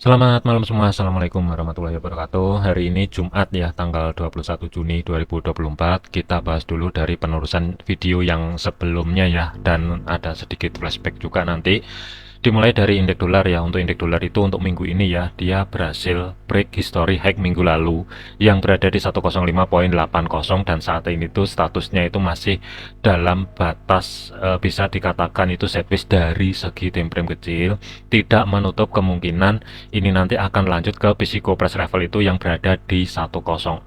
Selamat malam semua, Assalamualaikum warahmatullahi wabarakatuh. Hari ini Jumat ya, tanggal 21 Juni 2024. Kita bahas dulu dari penerusan video yang sebelumnya ya, dan ada sedikit flashback juga nanti. Dimulai dari indeks dolar ya. Untuk indeks dolar itu untuk minggu ini ya, dia berhasil break history high minggu lalu yang berada di 105.80, dan saat ini tuh statusnya itu masih dalam batas bisa dikatakan itu sideways dari segi time frame kecil. Tidak menutup kemungkinan ini nanti akan lanjut ke physical price level itu yang berada di 106.00,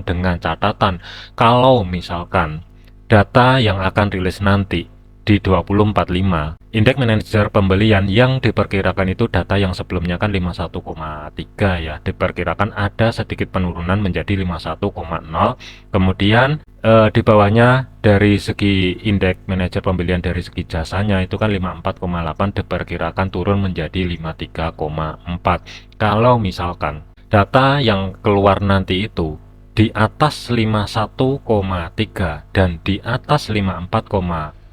dengan catatan kalau misalkan data yang akan rilis nanti di 2045, indeks manajer pembelian yang diperkirakan itu data yang sebelumnya kan 51,3 ya, diperkirakan ada sedikit penurunan menjadi 51,0. Kemudian di bawahnya dari segi indeks manajer pembelian dari segi jasanya itu kan 54,8, diperkirakan turun menjadi 53,4. Kalau misalkan data yang keluar nanti itu di atas 51,3 dan di atas 54,8,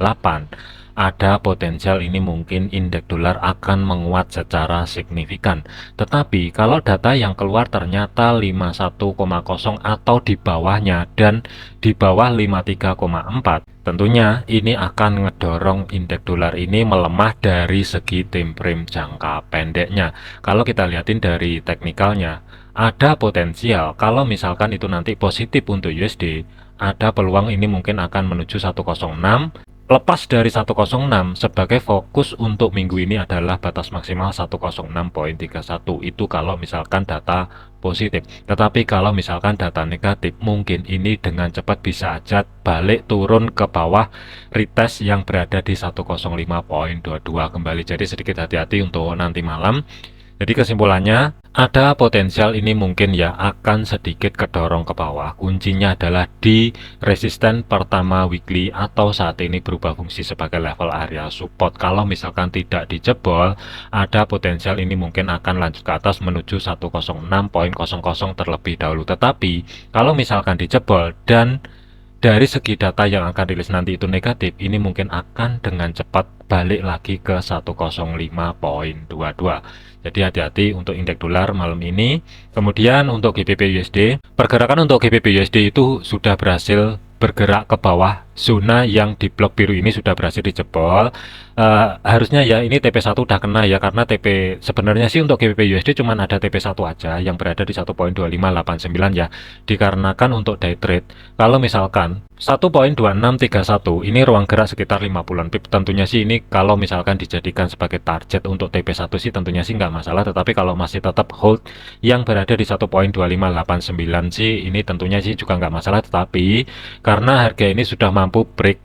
ada potensial ini mungkin indeks dolar akan menguat secara signifikan. Tetapi kalau data yang keluar ternyata 51,0 atau di bawahnya dan di bawah 53,4, tentunya ini akan ngedorong indeks dolar ini melemah dari segi time frame jangka pendeknya. Kalau kita lihatin dari teknikalnya, ada potensial kalau misalkan itu nanti positif untuk USD, ada peluang ini mungkin akan menuju 106. Lepas dari 106, sebagai fokus untuk minggu ini adalah batas maksimal 106.31. Itu kalau misalkan data positif. Tetapi kalau misalkan data negatif, mungkin ini dengan cepat bisa aja balik turun ke bawah retest yang berada di 105.22 kembali. Jadi sedikit hati-hati untuk nanti malam. Jadi kesimpulannya, ada potensial ini mungkin ya akan sedikit kedorong ke bawah. Kuncinya adalah di resisten pertama weekly atau saat ini berubah fungsi sebagai level area support. Kalau misalkan tidak dijebol, ada potensial ini mungkin akan lanjut ke atas menuju 106.00 terlebih dahulu. Tetapi kalau misalkan dijebol dan dari segi data yang akan rilis nanti itu negatif, ini mungkin akan dengan cepat balik lagi ke 105.22. Jadi hati-hati untuk indeks dolar malam ini. Kemudian untuk GBP USD, pergerakan untuk GBP USD itu sudah berhasil bergerak ke bawah. Zona yang di blok biru ini sudah berhasil dijebol. Harusnya ya ini TP1 udah kena ya, karena TP sebenarnya sih untuk GBP USD cuman ada TP1 aja yang berada di 1.2589 ya. Dikarenakan untuk day trade, kalau misalkan 1.2631 ini ruang gerak sekitar 50-an pip, tentunya sih ini kalau misalkan dijadikan sebagai target untuk TP1 sih tentunya sih nggak masalah. Tetapi kalau masih tetap hold yang berada di 1.2589 sih ini tentunya sih juga nggak masalah. Tetapi karena harga ini sudah mampu break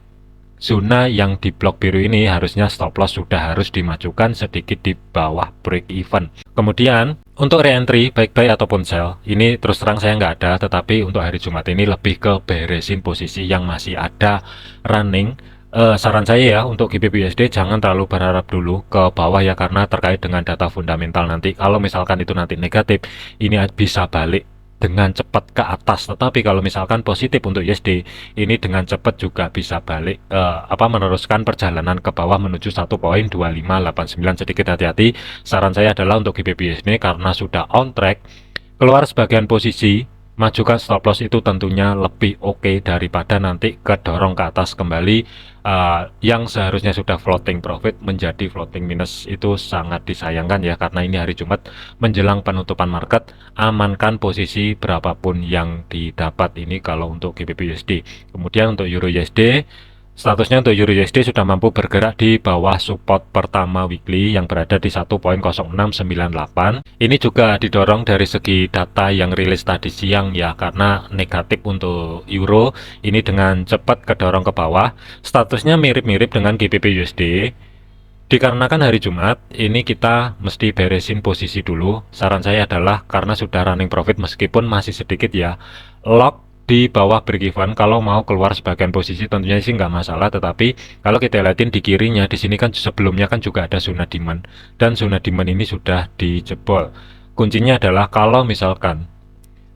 zona yang di blok biru ini, harusnya stop loss sudah harus dimajukan sedikit di bawah break even. Kemudian untuk re-entry baik buy ataupun sell, ini terus terang saya nggak ada, tetapi untuk hari Jumat ini lebih ke beresin posisi yang masih ada running. Saran saya ya untuk GBP USD jangan terlalu berharap dulu ke bawah ya, karena terkait dengan data fundamental nanti. Kalau misalkan itu nanti negatif, ini bisa balik dengan cepat ke atas. Tetapi kalau misalkan positif untuk USD, ini dengan cepat juga bisa balik meneruskan perjalanan ke bawah menuju 1.2589. Sedikit hati-hati. Saran saya adalah untuk GBP USD karena sudah on track keluar sebagian posisi, majukan stop loss itu tentunya lebih oke daripada nanti kedorong ke atas kembali. Yang seharusnya sudah floating profit menjadi floating minus, itu sangat disayangkan ya, karena ini hari Jumat menjelang penutupan market. Amankan posisi berapapun yang didapat ini kalau untuk GBP USD. Kemudian untuk Euro USD, statusnya untuk Euro USD sudah mampu bergerak di bawah support pertama weekly yang berada di 1.0698. Ini juga didorong dari segi data yang rilis tadi siang ya, karena negatif untuk euro ini dengan cepat kedorong ke bawah. Statusnya mirip-mirip dengan GBP USD. Dikarenakan hari Jumat, ini kita mesti beresin posisi dulu. Saran saya adalah karena sudah running profit meskipun masih sedikit ya, lock di bawah break even. Kalau mau keluar sebagian posisi tentunya sih nggak masalah. Tetapi kalau kita lihatin di kirinya, di sini kan sebelumnya kan juga ada zona demand, dan zona demand ini sudah dijebol. Kuncinya adalah kalau misalkan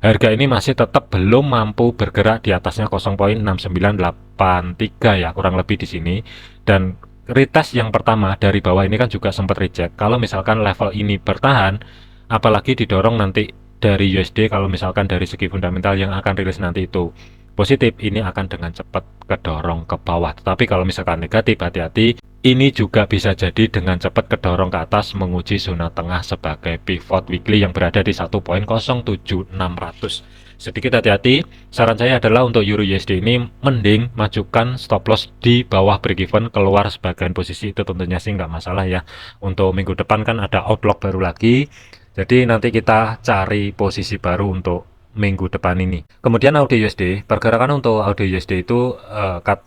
harga ini masih tetap belum mampu bergerak di atasnya 0.6983 ya, kurang lebih di sini, dan retest yang pertama dari bawah ini kan juga sempat reject. Kalau misalkan level ini bertahan, apalagi didorong nanti dari USD, kalau misalkan dari segi fundamental yang akan rilis nanti itu positif, ini akan dengan cepat kedorong ke bawah. Tetapi kalau misalkan negatif, hati-hati, ini juga bisa jadi dengan cepat kedorong ke atas menguji zona tengah sebagai pivot weekly yang berada di 1.07600. Sedikit hati-hati, saran saya adalah untuk Euro USD ini mending majukan stop loss di bawah break even, keluar sebagian posisi itu tentunya sih nggak masalah ya. Untuk minggu depan kan ada outlook baru lagi, jadi nanti kita cari posisi baru untuk minggu depan ini. Kemudian AUD USD, pergerakan untuk AUD USD itu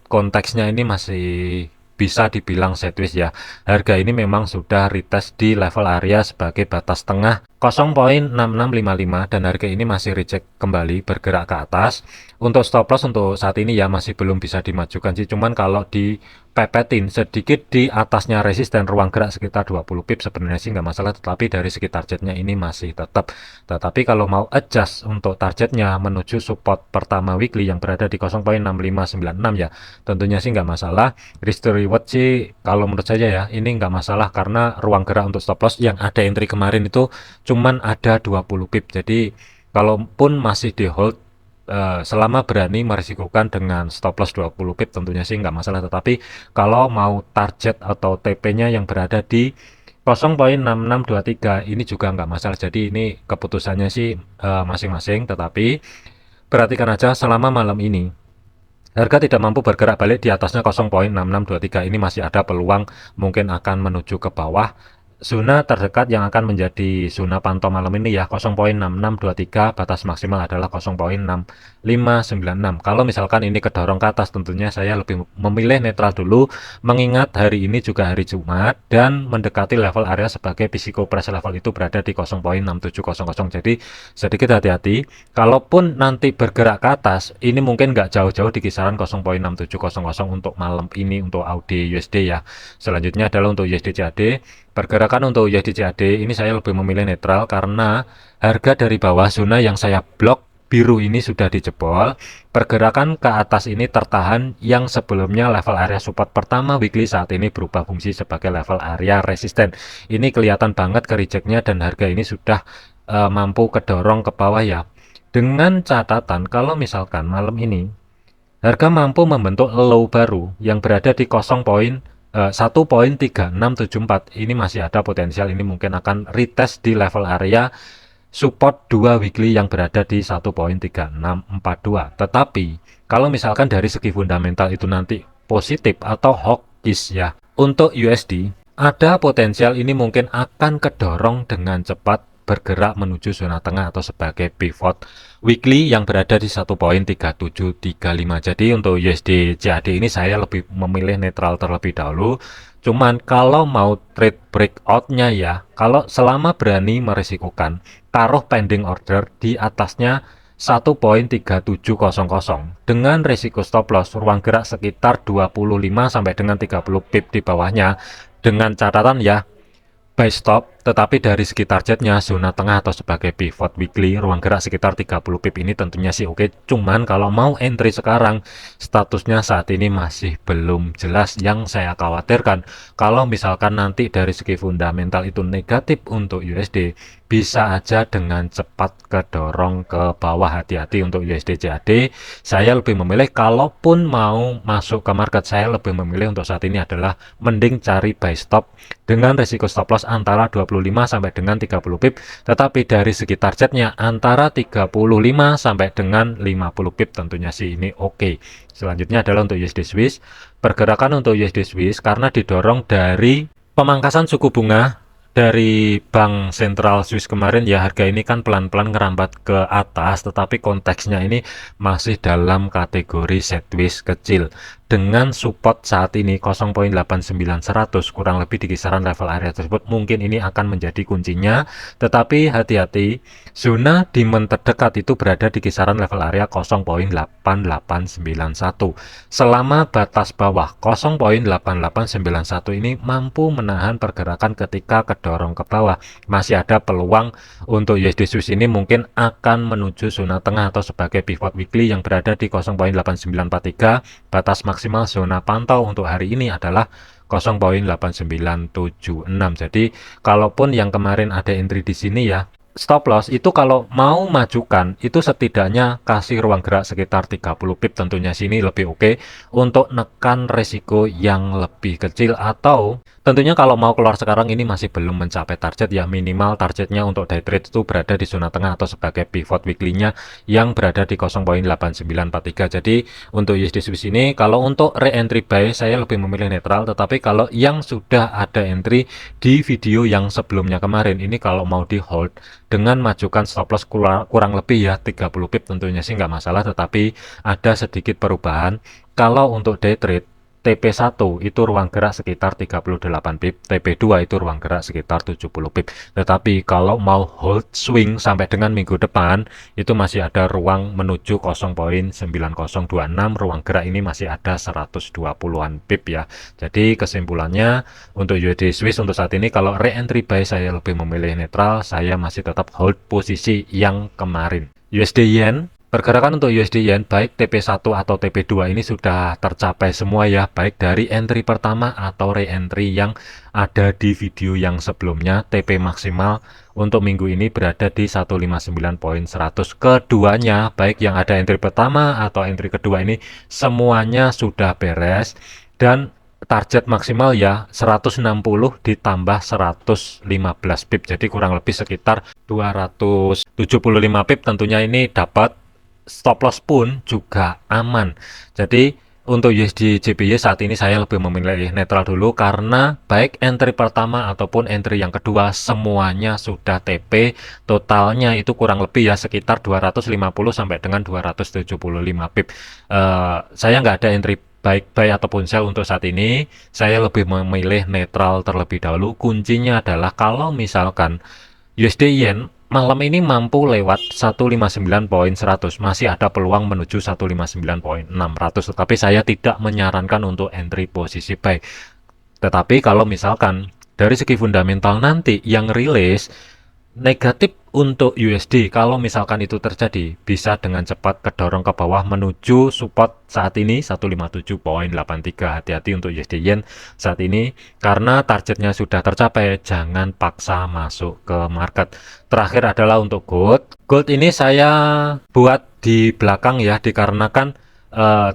konteksnya ini masih bisa dibilang sideways ya. Harga ini memang sudah retest di level area sebagai batas tengah 0.6655 dan harga ini masih reject kembali bergerak ke atas. Untuk stop loss untuk saat ini ya masih belum bisa dimajukan sih, cuman kalau dipepetin sedikit di atasnya resisten ruang gerak sekitar 20 pip sebenarnya sih nggak masalah, tetapi dari segi targetnya ini masih tetap. Tetapi kalau mau adjust untuk targetnya menuju support pertama weekly yang berada di 0.6596 ya, tentunya sih nggak masalah. Risk to reward sih kalau menurut saya ya ini nggak masalah, karena ruang gerak untuk stop loss yang ada entry kemarin itu cuman ada 20 pip. Jadi kalaupun masih di hold, selama berani merisikokan dengan stop loss 20 pip tentunya sih nggak masalah. Tetapi kalau mau target atau TP-nya yang berada di 0.6623 ini juga nggak masalah. Jadi ini keputusannya sih masing-masing, tetapi perhatikan aja selama malam ini harga tidak mampu bergerak balik di atasnya 0.6623, ini masih ada peluang mungkin akan menuju ke bawah. Zona terdekat yang akan menjadi zona pantau malam ini ya 0.6623, batas maksimal adalah 0.6596. Kalau misalkan ini kedorong ke atas, tentunya saya lebih memilih netral dulu, mengingat hari ini juga hari Jumat dan mendekati level area sebagai physical price level itu berada di 0.6700. Jadi sedikit hati-hati, kalaupun nanti bergerak ke atas, ini mungkin nggak jauh-jauh di kisaran 0.6700 untuk malam ini untuk AUD USD ya. Selanjutnya adalah untuk USD CAD. Pergerakan untuk USD CAD ini saya lebih memilih netral, karena harga dari bawah zona yang saya blok biru ini sudah dijebol. Pergerakan ke atas ini tertahan, yang sebelumnya level area support pertama weekly saat ini berubah fungsi sebagai level area resisten. Ini kelihatan banget ke rejectnya dan harga ini sudah mampu kedorong ke bawah ya. Dengan catatan kalau misalkan malam ini harga mampu membentuk low baru yang berada di 1.3674, ini masih ada potensial ini mungkin akan retest di level area support 2 weekly yang berada di 1.3642. Tetapi kalau misalkan dari segi fundamental itu nanti positif atau hawkish ya, untuk USD ada potensial ini mungkin akan kedorong dengan cepat bergerak menuju zona tengah atau sebagai pivot weekly yang berada di 1.3735. Jadi untuk USD CAD ini saya lebih memilih netral terlebih dahulu. Cuman kalau mau trade breakoutnya ya, kalau selama berani merisikokan, taruh pending order di atasnya 1.3700 dengan risiko stop loss ruang gerak sekitar 25 sampai dengan 30 pip di bawahnya, dengan catatan ya buy stop, tetapi dari segi targetnya zona tengah atau sebagai pivot weekly ruang gerak sekitar 30 pip ini tentunya sih oke. Cuman kalau mau entry sekarang, statusnya saat ini masih belum jelas. Yang saya khawatirkan kalau misalkan nanti dari segi fundamental itu negatif untuk USD, bisa aja dengan cepat kedorong ke bawah. Hati-hati untuk USD CAD. Saya lebih memilih kalaupun mau masuk ke market, saya lebih memilih untuk saat ini adalah mending cari buy stop dengan risiko stop loss antara 25 sampai dengan 30 pip, tetapi dari segi targetnya antara 35 sampai dengan 50 pip tentunya sih ini oke. Selanjutnya adalah untuk USD Swiss. Pergerakan untuk USD Swiss karena didorong dari pemangkasan suku bunga dari Bank Sentral Swiss kemarin ya, harga ini kan pelan-pelan ngerambat ke atas, tetapi konteksnya ini masih dalam kategori sideways kecil dengan support saat ini 0.8900, kurang lebih di kisaran level area tersebut. Mungkin ini akan menjadi kuncinya, tetapi hati-hati, zona demand terdekat itu berada di kisaran level area 0.8891. Selama batas bawah 0.8891 ini mampu menahan pergerakan ketika kedorong ke bawah, masih ada peluang untuk USD Swiss ini mungkin akan menuju zona tengah atau sebagai pivot weekly yang berada di 0.8943. Batas maksimal zona pantau untuk hari ini adalah 0,8976. Jadi kalaupun yang kemarin ada entry di sini ya, stop loss itu kalau mau majukan itu setidaknya kasih ruang gerak sekitar 30 pip, tentunya sini lebih oke untuk nekan resiko yang lebih kecil. Atau tentunya kalau mau keluar sekarang ini masih belum mencapai target ya, minimal targetnya untuk day trade itu berada di zona tengah atau sebagai pivot weekly-nya yang berada di 0,8943. Jadi untuk USD Swiss ini kalau untuk re-entry buy saya lebih memilih netral, tetapi kalau yang sudah ada entry di video yang sebelumnya kemarin ini kalau mau di hold dengan majukan stop loss kurang lebih ya 30 pip, tentunya sih nggak masalah, tetapi ada sedikit perubahan. Kalau untuk day trade TP1 itu ruang gerak sekitar 38 pip, TP2 itu ruang gerak sekitar 70 pip. Tetapi kalau mau hold swing sampai dengan minggu depan, itu masih ada ruang menuju 0,9026, ruang gerak ini masih ada 120-an pip ya. Jadi kesimpulannya untuk USD Swiss untuk saat ini kalau re-entry buy saya lebih memilih netral, saya masih tetap hold posisi yang kemarin. USD Yen, pergerakan untuk USD Yen baik TP1 atau TP2 ini sudah tercapai semua ya, baik dari entry pertama atau re-entry yang ada di video yang sebelumnya. TP maksimal untuk minggu ini berada di 159.100. Keduanya baik yang ada entry pertama atau entry kedua ini semuanya sudah beres, dan target maksimal ya 160 ditambah 115 pip, jadi kurang lebih sekitar 275 pip, tentunya ini dapat. Stop loss pun juga aman. Jadi untuk USD JPY saat ini saya lebih memilih netral dulu, karena baik entry pertama ataupun entry yang kedua semuanya sudah TP. Totalnya itu kurang lebih ya sekitar 250 sampai dengan 275 pip. Saya nggak ada entry baik buy ataupun sell untuk saat ini. Saya lebih memilih netral terlebih dahulu. Kuncinya adalah kalau misalkan USD Yen malam ini mampu lewat 159.100, masih ada peluang menuju 159.600, tetapi saya tidak menyarankan untuk entry posisi buy. Tetapi kalau misalkan dari segi fundamental nanti yang rilis negatif untuk USD, kalau misalkan itu terjadi bisa dengan cepat kedorong ke bawah menuju support saat ini 157.83. Hati-hati untuk USD Yen saat ini karena targetnya sudah tercapai, jangan paksa masuk ke market. Terakhir adalah untuk gold. Gold ini saya buat di belakang ya, dikarenakan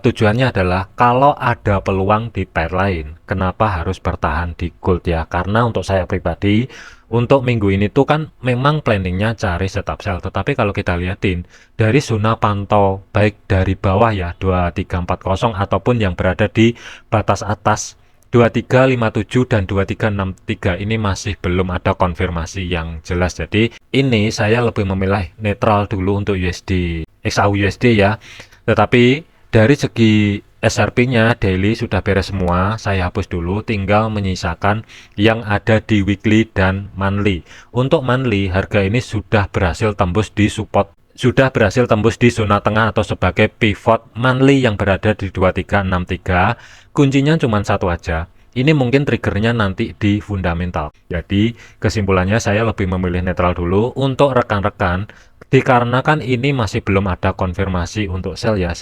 tujuannya adalah kalau ada peluang di pair lain, kenapa harus bertahan di gold ya? Karena untuk saya pribadi, untuk minggu ini tuh kan memang planningnya cari setup sell, tetapi kalau kita lihatin dari zona pantau baik dari bawah ya 2340 ataupun yang berada di batas atas 2357 dan 2363 ini masih belum ada konfirmasi yang jelas. Jadi ini saya lebih memilih netral dulu untuk USD XAUUSD ya. Tetapi dari segi SRP-nya daily sudah beres semua, saya hapus dulu, tinggal menyisakan yang ada di weekly dan monthly. Untuk monthly, harga ini sudah berhasil tembus di support, sudah berhasil tembus di zona tengah atau sebagai pivot monthly yang berada di 2363. Kuncinya cuma satu aja. Ini mungkin triggernya nanti di fundamental. Jadi kesimpulannya saya lebih memilih netral dulu. Untuk rekan-rekan, dikarenakan ini masih belum ada konfirmasi untuk sell ya,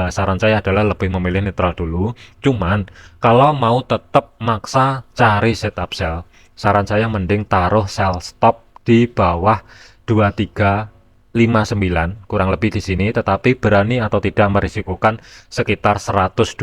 saran saya adalah lebih memilih netral dulu. Cuman kalau mau tetap maksa cari setup sell, saran saya mending taruh sell stop di bawah 2359 kurang lebih di sini, tetapi berani atau tidak merisikokan sekitar 125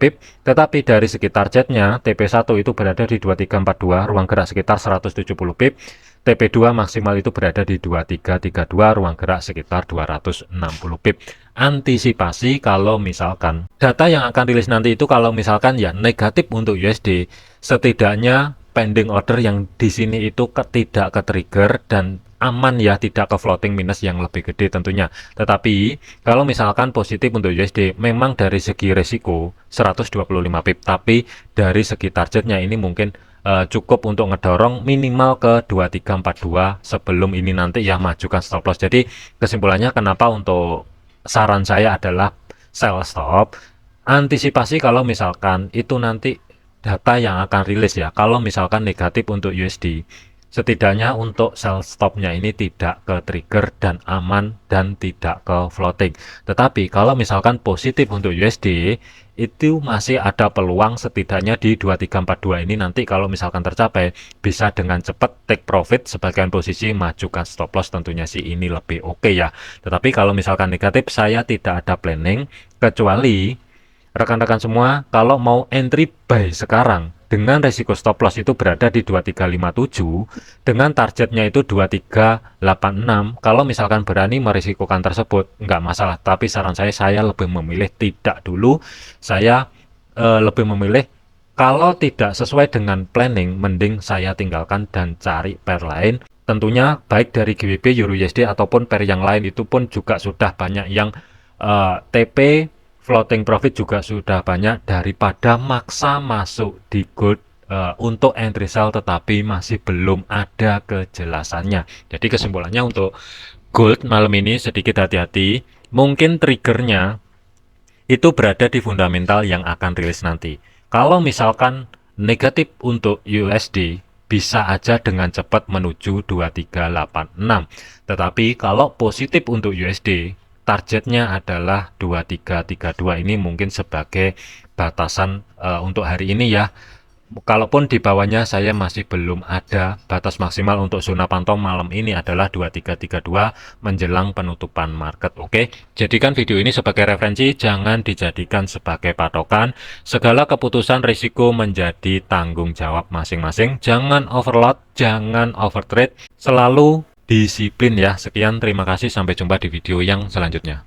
pip. Tetapi dari segi targetnya TP1 itu berada di 2342, ruang gerak sekitar 170 pip. TP2 maksimal itu berada di 2332, ruang gerak sekitar 260 pip. Antisipasi kalau misalkan data yang akan rilis nanti itu kalau misalkan ya negatif untuk USD, setidaknya pending order yang di sini itu tidak ke trigger dan aman ya, tidak ke floating minus yang lebih gede tentunya. Tetapi kalau misalkan positif untuk USD, memang dari segi resiko 125 pip, tapi dari segi targetnya ini mungkin cukup untuk ngedorong minimal ke 2342 sebelum ini nanti ya majukan stop loss. Jadi kesimpulannya kenapa untuk saran saya adalah sell stop, antisipasi kalau misalkan itu nanti data yang akan rilis ya, kalau misalkan negatif untuk USD, setidaknya untuk sell stopnya ini tidak ke trigger dan aman dan tidak ke floating. Tetapi kalau misalkan positif untuk USD, itu masih ada peluang setidaknya di 2342 ini nanti kalau misalkan tercapai bisa dengan cepat take profit, sebagian posisi majukan stop loss, tentunya sih ini lebih oke ya. Tetapi kalau misalkan negatif, saya tidak ada planning, kecuali rekan-rekan semua kalau mau entry buy sekarang dengan resiko stop loss itu berada di 2357 dengan targetnya itu 2386. Kalau misalkan berani merisikokan tersebut nggak masalah, tapi saran saya lebih memilih tidak dulu. Saya lebih memilih kalau tidak sesuai dengan planning, mending saya tinggalkan dan cari pair lain. Tentunya baik dari GBP, Euro USD ataupun pair yang lain itu pun juga sudah banyak yang TP floating profit juga sudah banyak, daripada maksa masuk di gold untuk entry sell tetapi masih belum ada kejelasannya. Jadi kesimpulannya untuk gold malam ini sedikit hati-hati, mungkin triggernya itu berada di fundamental yang akan rilis nanti. Kalau misalkan negatif untuk USD, bisa aja dengan cepat menuju 2386. Tetapi kalau positif untuk USD, targetnya adalah 2332. Ini mungkin sebagai batasan untuk hari ini ya. Kalaupun di bawahnya saya masih belum ada, batas maksimal untuk zona pantau malam ini adalah 2332 menjelang penutupan market. Oke, jadikan video ini sebagai referensi, jangan dijadikan sebagai patokan. Segala keputusan risiko menjadi tanggung jawab masing-masing. Jangan overload, jangan overtrade, selalu disiplin ya. Sekian, terima kasih, sampai jumpa di video yang selanjutnya.